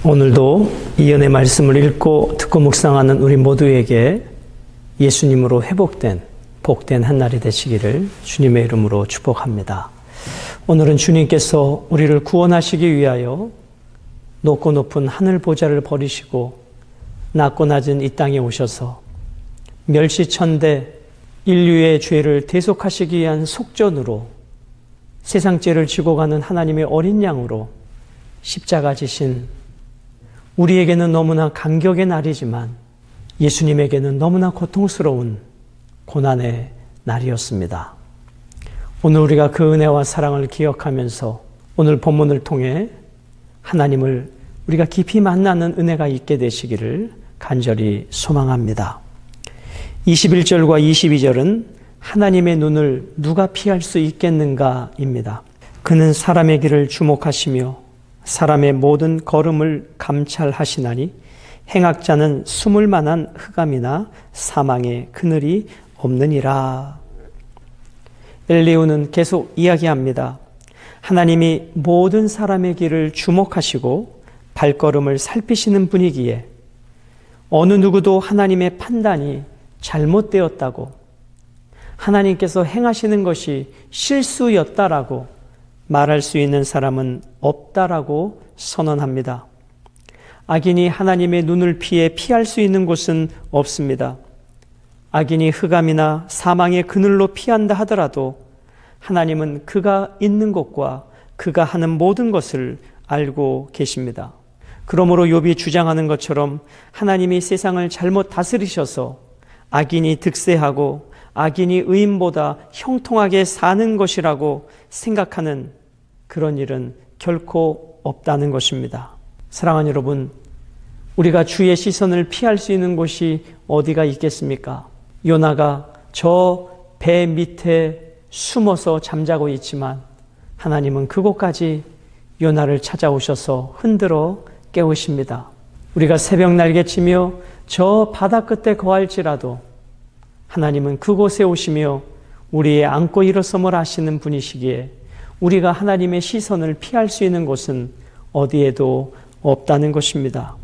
오늘도 이언의 말씀을 읽고 듣고 묵상하는 우리 모두에게 예수님으로 회복된 복된 한 날이 되시기를 주님의 이름으로 축복합니다. 오늘은 주님께서 우리를 구원하시기 위하여 높고 높은 하늘 보좌를 버리시고 낮고 낮은 이 땅에 오셔서 멸시천대 인류의 죄를 대속하시기 위한 속전으로 세상 죄를 지고 가는 하나님의 어린 양으로 십자가 지신 우리에게는 너무나 감격의 날이지만 예수님에게는 너무나 고통스러운 고난의 날이었습니다. 오늘 우리가 그 은혜와 사랑을 기억하면서 오늘 본문을 통해 하나님을 우리가 깊이 만나는 은혜가 있게 되시기를 간절히 소망합니다. 21절과 22절은 하나님의 눈을 누가 피할 수 있겠는가입니다. 그는 사람의 길을 주목하시며 사람의 모든 걸음을 감찰하시나니 행악자는 숨을 만한 흑암이나 사망의 그늘이 없느니라. 엘리후는 계속 이야기합니다. 하나님이 모든 사람의 길을 주목하시고 발걸음을 살피시는 분이기에 어느 누구도 하나님의 판단이 잘못되었다고, 하나님께서 행하시는 것이 실수였다라고 말할 수 있는 사람은 없다라고 선언합니다. 악인이 하나님의 눈을 피할 수 있는 곳은 없습니다. 악인이 흑암이나 사망의 그늘로 피한다 하더라도 하나님은 그가 있는 곳과 그가 하는 모든 것을 알고 계십니다. 그러므로 욥이 주장하는 것처럼 하나님이 세상을 잘못 다스리셔서 악인이 득세하고 악인이 의인보다 형통하게 사는 것이라고 생각하는 그런 일은 결코 없다는 것입니다. 사랑하는 여러분, 우리가 주의 시선을 피할 수 있는 곳이 어디가 있겠습니까? 요나가 저 배 밑에 숨어서 잠자고 있지만 하나님은 그곳까지 요나를 찾아오셔서 흔들어 깨우십니다. 우리가 새벽 날개치며 저 바다 끝에 거할지라도 하나님은 그곳에 오시며 우리의 안고 일어섬을 하시는 분이시기에 우리가 하나님의 시선을 피할 수 있는 곳은 어디에도 없다는 것입니다.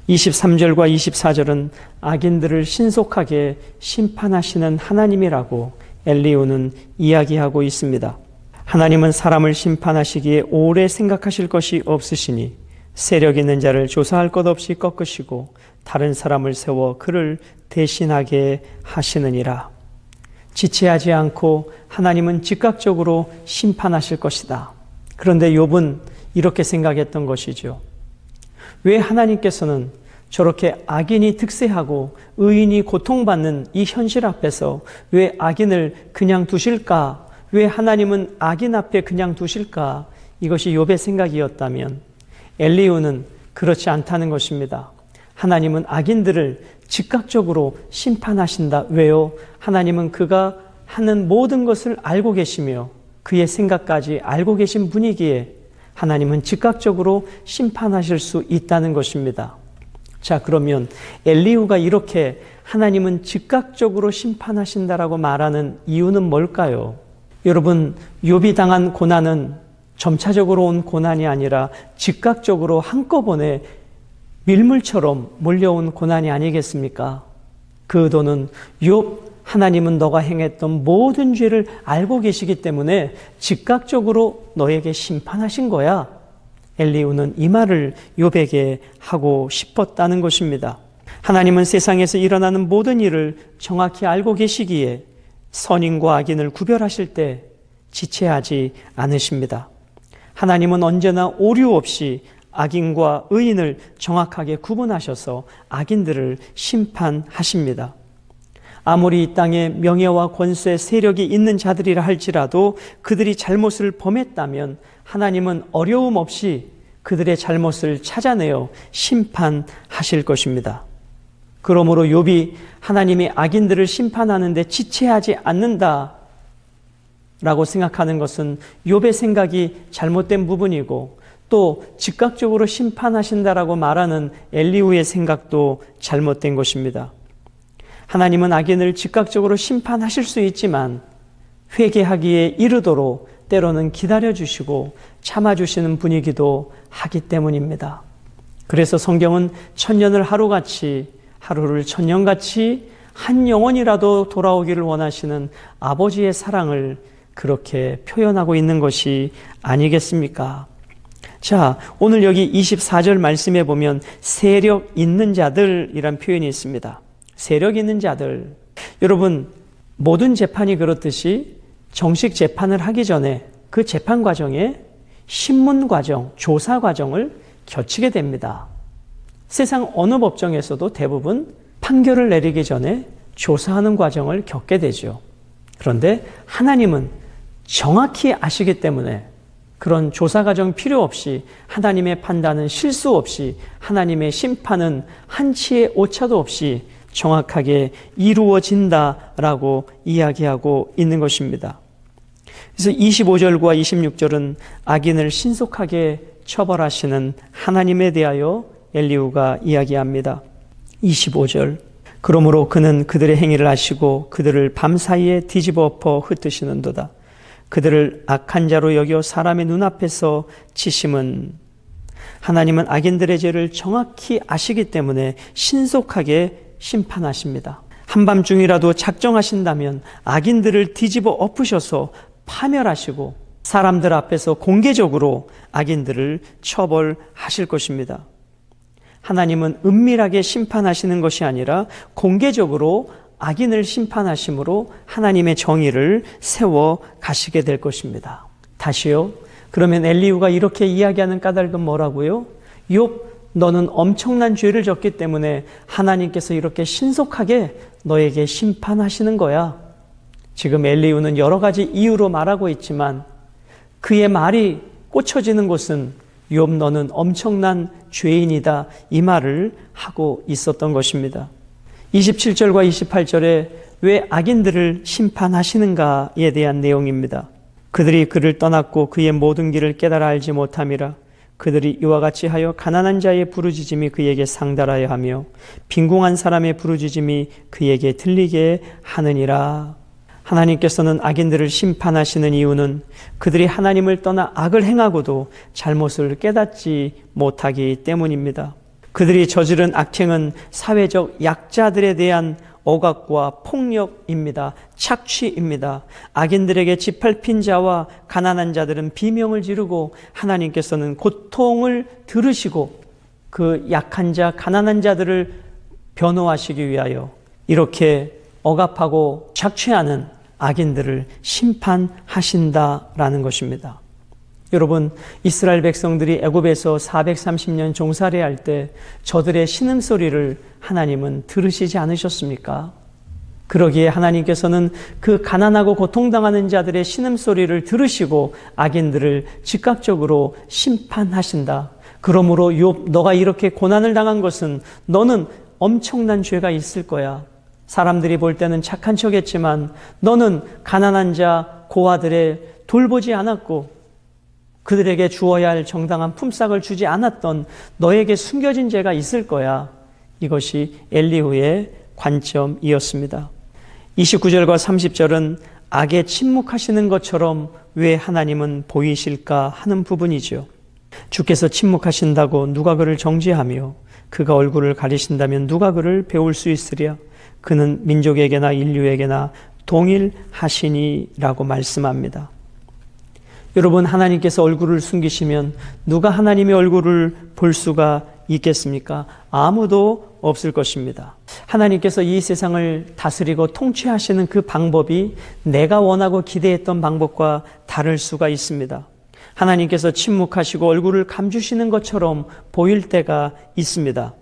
23절과 24절은 악인들을 신속하게 심판하시는 하나님이라고 엘리후는 이야기하고 있습니다. 하나님은 사람을 심판하시기에 오래 생각하실 것이 없으시니 세력 있는 자를 조사할 것 없이 꺾으시고 다른 사람을 세워 그를 대신하게 하시느니라. 지체하지 않고 하나님은 즉각적으로 심판하실 것이다. 그런데 욥은 이렇게 생각했던 것이죠. 왜 하나님께서는 저렇게 악인이 득세하고 의인이 고통받는 이 현실 앞에서 왜 악인을 그냥 두실까? 왜 하나님은 악인 앞에 그냥 두실까? 이것이 욥의 생각이었다면 엘리후는 그렇지 않다는 것입니다. 하나님은 악인들을 즉각적으로 심판하신다. 왜요? 하나님은 그가 하는 모든 것을 알고 계시며 그의 생각까지 알고 계신 분이기에 하나님은 즉각적으로 심판하실 수 있다는 것입니다. 자, 그러면 엘리후가 이렇게 하나님은 즉각적으로 심판하신다라고 말하는 이유는 뭘까요? 여러분, 욥이 당한 고난은 점차적으로 온 고난이 아니라 즉각적으로 한꺼번에 밀물처럼 몰려온 고난이 아니겠습니까? 그 의도는 욥, 하나님은 너가 행했던 모든 죄를 알고 계시기 때문에 즉각적으로 너에게 심판하신 거야. 엘리후는 이 말을 욥에게 하고 싶었다는 것입니다. 하나님은 세상에서 일어나는 모든 일을 정확히 알고 계시기에 선인과 악인을 구별하실 때 지체하지 않으십니다. 하나님은 언제나 오류 없이 악인과 의인을 정확하게 구분하셔서 악인들을 심판하십니다. 아무리 이 땅에 명예와 권세, 세력이 있는 자들이라 할지라도 그들이 잘못을 범했다면 하나님은 어려움 없이 그들의 잘못을 찾아내어 심판하실 것입니다. 그러므로 욥이 하나님이 악인들을 심판하는데 지체하지 않는다 라고 생각하는 것은 욥의 생각이 잘못된 부분이고 또 즉각적으로 심판하신다라고 말하는 엘리후의 생각도 잘못된 것입니다. 하나님은 악인을 즉각적으로 심판하실 수 있지만 회개하기에 이르도록 때로는 기다려주시고 참아주시는 분이기도 하기 때문입니다. 그래서 성경은 천년을 하루같이, 하루를 천년같이 한 영혼이라도 돌아오기를 원하시는 아버지의 사랑을 그렇게 표현하고 있는 것이 아니겠습니까? 자, 오늘 여기 24절 말씀에 보면 세력 있는 자들이란 표현이 있습니다. 세력 있는 자들. 여러분, 모든 재판이 그렇듯이 정식 재판을 하기 전에 그 재판 과정에 신문 과정, 조사 과정을 거치게 됩니다. 세상 어느 법정에서도 대부분 판결을 내리기 전에 조사하는 과정을 겪게 되죠. 그런데 하나님은 정확히 아시기 때문에 그런 조사 과정 필요 없이 하나님의 판단은 실수 없이 하나님의 심판은 한치의 오차도 없이 정확하게 이루어진다라고 이야기하고 있는 것입니다. 그래서 25절과 26절은 악인을 신속하게 처벌하시는 하나님에 대하여 엘리후가 이야기합니다. 25절, 그러므로 그는 그들의 행위를 아시고 그들을 밤사이에 뒤집어 엎어 흩으시는도다. 그들을 악한 자로 여겨 사람의 눈앞에서 치심은, 하나님은 악인들의 죄를 정확히 아시기 때문에 신속하게 심판하십니다. 한밤중이라도 작정하신다면 악인들을 뒤집어 엎으셔서 파멸하시고 사람들 앞에서 공개적으로 악인들을 처벌하실 것입니다. 하나님은 은밀하게 심판하시는 것이 아니라 공개적으로 악인을 심판하심으로 하나님의 정의를 세워 가시게 될 것입니다. 다시요. 그러면 엘리후가 이렇게 이야기하는 까닭은 뭐라고요? 욥, 너는 엄청난 죄를 졌기 때문에 하나님께서 이렇게 신속하게 너에게 심판하시는 거야. 지금 엘리후는 여러 가지 이유로 말하고 있지만 그의 말이 꽂혀지는 곳은 욥, 너는 엄청난 죄인이다, 이 말을 하고 있었던 것입니다. 27절과 28절에 왜 악인들을 심판하시는가에 대한 내용입니다. 그들이 그를 떠났고 그의 모든 길을 깨달아 알지 못함이라. 그들이 이와 같이 하여 가난한 자의 부르짖음이 그에게 상달하여 하며 빈궁한 사람의 부르짖음이 그에게 들리게 하느니라. 하나님께서는 악인들을 심판하시는 이유는 그들이 하나님을 떠나 악을 행하고도 잘못을 깨닫지 못하기 때문입니다. 그들이 저지른 악행은 사회적 약자들에 대한 억압과 폭력입니다. 착취입니다. 악인들에게 짓밟힌 자와 가난한 자들은 비명을 지르고 하나님께서는 고통을 들으시고 그 약한 자, 가난한 자들을 변호하시기 위하여 이렇게 억압하고 착취하는 악인들을 심판하신다라는 것입니다. 여러분, 이스라엘 백성들이 애굽에서 430년 종살이할 때 저들의 신음소리를 하나님은 들으시지 않으셨습니까? 그러기에 하나님께서는 그 가난하고 고통당하는 자들의 신음소리를 들으시고 악인들을 즉각적으로 심판하신다. 그러므로 욥, 너가 이렇게 고난을 당한 것은 너는 엄청난 죄가 있을 거야. 사람들이 볼 때는 착한 척했지만 너는 가난한 자, 고아들의 돌보지 않았고 그들에게 주어야 할 정당한 품삯을 주지 않았던 너에게 숨겨진 죄가 있을 거야. 이것이 엘리후의 관점이었습니다. 29절과 30절은 악에 침묵하시는 것처럼 왜 하나님은 보이실까 하는 부분이죠. 주께서 침묵하신다고 누가 그를 정죄하며 그가 얼굴을 가리신다면 누가 그를 배울 수 있으랴. 그는 민족에게나 인류에게나 동일하시니라고 말씀합니다. 여러분, 하나님께서 얼굴을 숨기시면 누가 하나님의 얼굴을 볼 수가 있겠습니까? 아무도 없을 것입니다. 하나님께서 이 세상을 다스리고 통치하시는 그 방법이 내가 원하고 기대했던 방법과 다를 수가 있습니다. 하나님께서 침묵하시고 얼굴을 감추시는 것처럼 보일 때가 있습니다.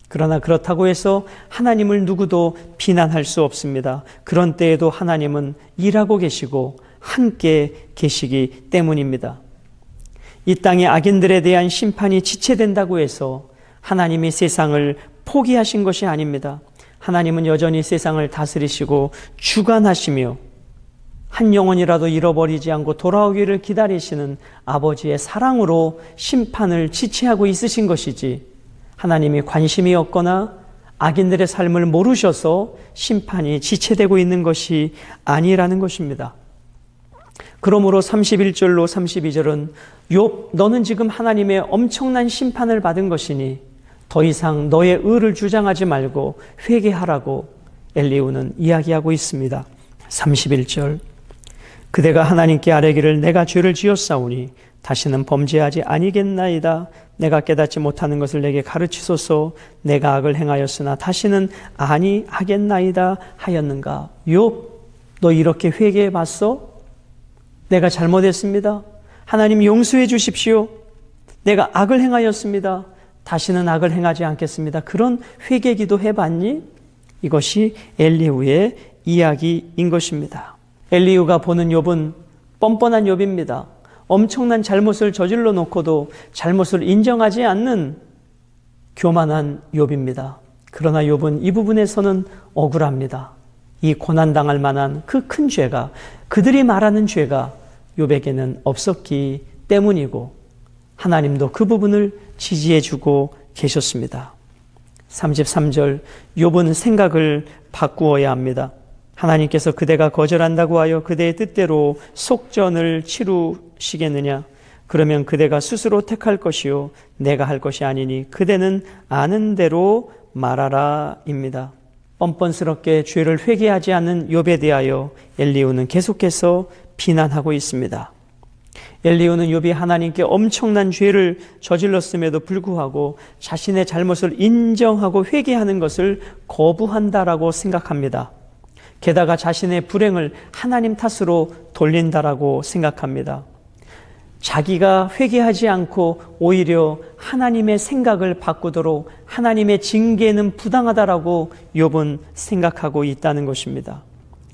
그러나 그렇다고 해서 하나님을 누구도 비난할 수 없습니다. 그런 때에도 하나님은 일하고 계시고 함께 계시기 때문입니다. 이 땅의 악인들에 대한 심판이 지체된다고 해서 하나님이 세상을 포기하신 것이 아닙니다. 하나님은 여전히 세상을 다스리시고 주관하시며 한 영혼이라도 잃어버리지 않고 돌아오기를 기다리시는 아버지의 사랑으로 심판을 지체하고 있으신 것이지, 하나님이 관심이 없거나 악인들의 삶을 모르셔서 심판이 지체되고 있는 것이 아니라는 것입니다. 그러므로 31절로 32절은 욥, 너는 지금 하나님의 엄청난 심판을 받은 것이니 더 이상 너의 의를 주장하지 말고 회개하라고 엘리후는 이야기하고 있습니다. 31절 그대가 하나님께 아뢰기를 내가 죄를 지었사오니 다시는 범죄하지 아니겠나이다. 내가 깨닫지 못하는 것을 내게 가르치소서. 내가 악을 행하였으나 다시는 아니하겠나이다 하였는가. 욥, 너 이렇게 회개해 봤어? 내가 잘못했습니다. 하나님 용서해 주십시오. 내가 악을 행하였습니다. 다시는 악을 행하지 않겠습니다. 그런 회개기도 해봤니? 이것이 엘리후의 이야기인 것입니다. 엘리후가 보는 욥은 뻔뻔한 욥입니다. 엄청난 잘못을 저질러 놓고도 잘못을 인정하지 않는 교만한 욥입니다. 그러나 욥은 이 부분에서는 억울합니다. 이 고난당할 만한 그 큰 죄가, 그들이 말하는 죄가 욥에게는 없었기 때문이고 하나님도 그 부분을 지지해 주고 계셨습니다. 33절 욥은 생각을 바꾸어야 합니다. 하나님께서 그대가 거절한다고 하여 그대의 뜻대로 속전을 치루시겠느냐? 그러면 그대가 스스로 택할 것이요 내가 할 것이 아니니 그대는 아는 대로 말하라 입니다. 뻔뻔스럽게 죄를 회개하지 않는 욥에 대하여 엘리후는 계속해서 비난하고 있습니다. 엘리후는 욥이 하나님께 엄청난 죄를 저질렀음에도 불구하고 자신의 잘못을 인정하고 회개하는 것을 거부한다라고 생각합니다. 게다가 자신의 불행을 하나님 탓으로 돌린다라고 생각합니다. 자기가 회개하지 않고 오히려 하나님의 생각을 바꾸도록 하나님의 징계는 부당하다라고 욥은 생각하고 있다는 것입니다.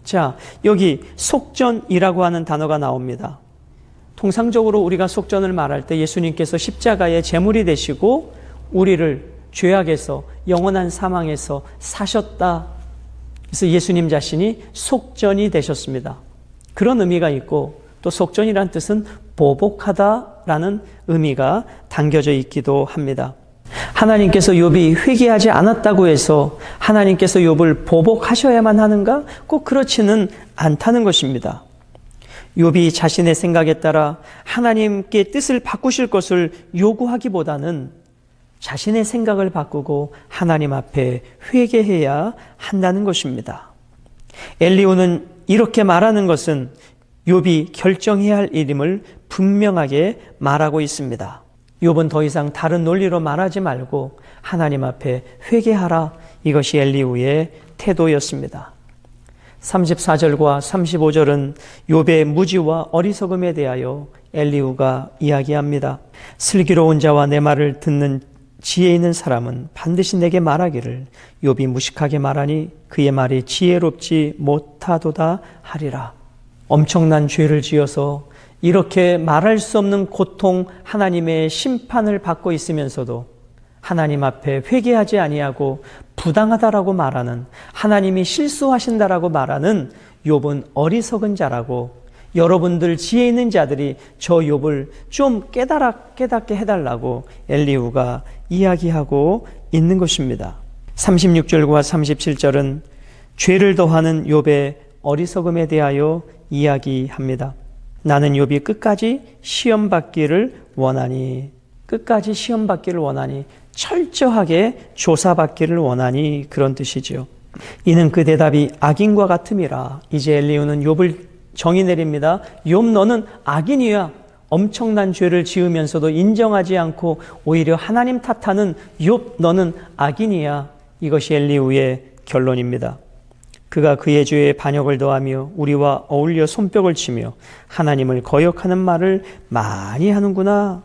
자, 여기 속전이라고 하는 단어가 나옵니다. 통상적으로 우리가 속전을 말할 때 예수님께서 십자가의 제물이 되시고 우리를 죄악에서 영원한 사망에서 사셨다. 그래서 예수님 자신이 속전이 되셨습니다. 그런 의미가 있고 또 속전이란 뜻은 보복하다라는 의미가 담겨져 있기도 합니다. 하나님께서 욥이 회개하지 않았다고 해서 하나님께서 욥을 보복하셔야만 하는가? 꼭 그렇지는 않다는 것입니다. 욥이 자신의 생각에 따라 하나님께 뜻을 바꾸실 것을 요구하기보다는 자신의 생각을 바꾸고 하나님 앞에 회개해야 한다는 것입니다. 엘리후는 이렇게 말하는 것은 욥이 결정해야 할 일임을 분명하게 말하고 있습니다. 욥은 더 이상 다른 논리로 말하지 말고 하나님 앞에 회개하라. 이것이 엘리후의 태도였습니다. 34절과 35절은 욥의 무지와 어리석음에 대하여 엘리후가 이야기합니다. 슬기로운 자와 내 말을 듣는 지혜 있는 사람은 반드시 내게 말하기를 욥이 무식하게 말하니 그의 말이 지혜롭지 못하도다 하리라. 엄청난 죄를 지어서 이렇게 말할 수 없는 고통, 하나님의 심판을 받고 있으면서도 하나님 앞에 회개하지 아니하고 부당하다라고 말하는, 하나님이 실수하신다라고 말하는 욥은 어리석은 자라고, 여러분들 지혜 있는 자들이 저 욥을 좀 깨닫게 해달라고 엘리후가 이야기하고 있는 것입니다. 36절과 37절은 죄를 더하는 욥의 어리석음에 대하여 이야기합니다. 나는 욥이 끝까지 시험받기를 원하니, 끝까지 시험받기를 원하니, 철저하게 조사받기를 원하니, 그런 뜻이죠. 이는 그 대답이 악인과 같음이라. 이제 엘리후는 욥을 정의 내립니다. 욥 너는 악인이야. 엄청난 죄를 지으면서도 인정하지 않고 오히려 하나님 탓하는 욥 너는 악인이야. 이것이 엘리후의 결론입니다. 그가 그의 죄에 반역을 더하며 우리와 어울려 손뼉을 치며 하나님을 거역하는 말을 많이 하는구나.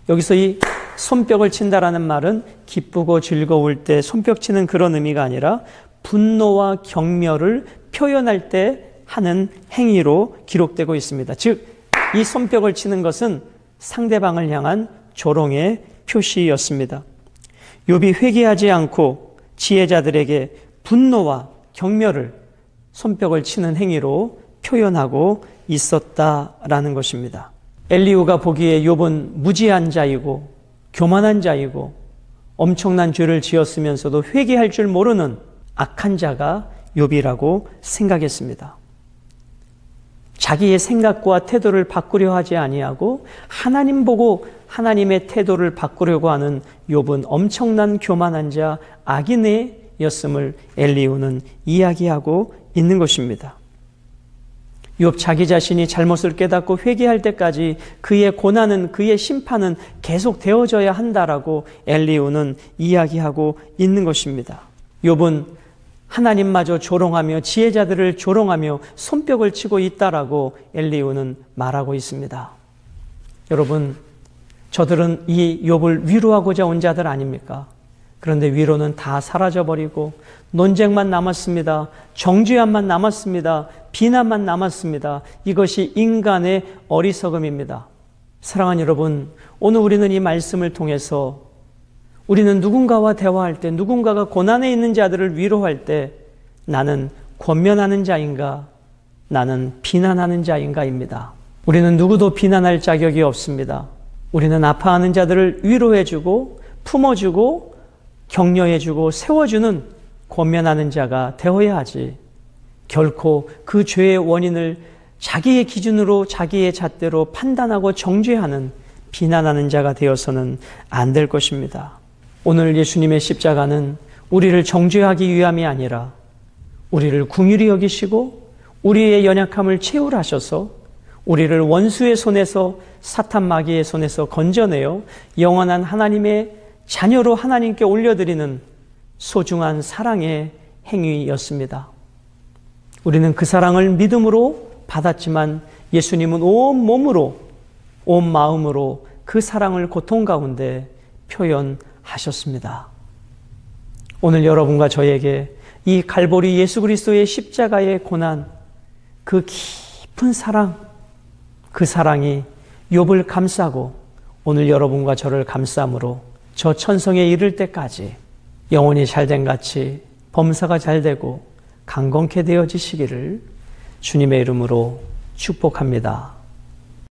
여기서 이 손뼉을 친다라는 말은 기쁘고 즐거울 때 손뼉 치는 그런 의미가 아니라 분노와 경멸을 표현할 때 하는 행위로 기록되고 있습니다. 즉, 이 손뼉을 치는 것은 상대방을 향한 조롱의 표시였습니다. 욥이 회개하지 않고 지혜자들에게 분노와 경멸을 손뼉을 치는 행위로 표현하고 있었다라는 것입니다. 엘리후가 보기에 욥은 무지한 자이고 교만한 자이고 엄청난 죄를 지었으면서도 회개할 줄 모르는 악한 자가 욥이라고 생각했습니다. 자기의 생각과 태도를 바꾸려 하지 아니하고 하나님 보고 하나님의 태도를 바꾸려고 하는 욥은 엄청난 교만한 자 악인이었음을 엘리후는 이야기하고 있는 것입니다. 욥 자기 자신이 잘못을 깨닫고 회개할 때까지 그의 고난은, 그의 심판은 계속 되어져야 한다라고 엘리후는 이야기하고 있는 것입니다. 욥은 하나님마저 조롱하며 지혜자들을 조롱하며 손뼉을 치고 있다라고 엘리후는 말하고 있습니다. 여러분, 저들은 이 욥을 위로하고자 온 자들 아닙니까? 그런데 위로는 다 사라져버리고 논쟁만 남았습니다. 정죄함만 남았습니다. 비난만 남았습니다. 이것이 인간의 어리석음입니다. 사랑하는 여러분, 오늘 우리는 이 말씀을 통해서 우리는 누군가와 대화할 때, 누군가가 고난에 있는 자들을 위로할 때 나는 권면하는 자인가, 나는 비난하는 자인가입니다. 우리는 누구도 비난할 자격이 없습니다. 우리는 아파하는 자들을 위로해주고 품어주고 격려해주고 세워주는 권면하는 자가 되어야 하지, 결코 그 죄의 원인을 자기의 기준으로 자기의 잣대로 판단하고 정죄하는, 비난하는 자가 되어서는 안 될 것입니다. 오늘 예수님의 십자가는 우리를 정죄하기 위함이 아니라 우리를 긍휼히 여기시고 우리의 연약함을 채울하셔서 우리를 원수의 손에서, 사탄 마귀의 손에서 건져내어 영원한 하나님의 자녀로 하나님께 올려드리는 소중한 사랑의 행위였습니다. 우리는 그 사랑을 믿음으로 받았지만 예수님은 온 몸으로, 온 마음으로 그 사랑을 고통 가운데 표현하셨습니다. 오늘 여러분과 저에게 이 갈보리 예수 그리스도의 십자가의 고난, 그 깊은 사랑, 그 사랑이 욥을 감싸고 오늘 여러분과 저를 감싸므로 저 천성에 이를 때까지 영혼이 잘된 같이 범사가 잘되고 강건케 되어지시기를 주님의 이름으로 축복합니다.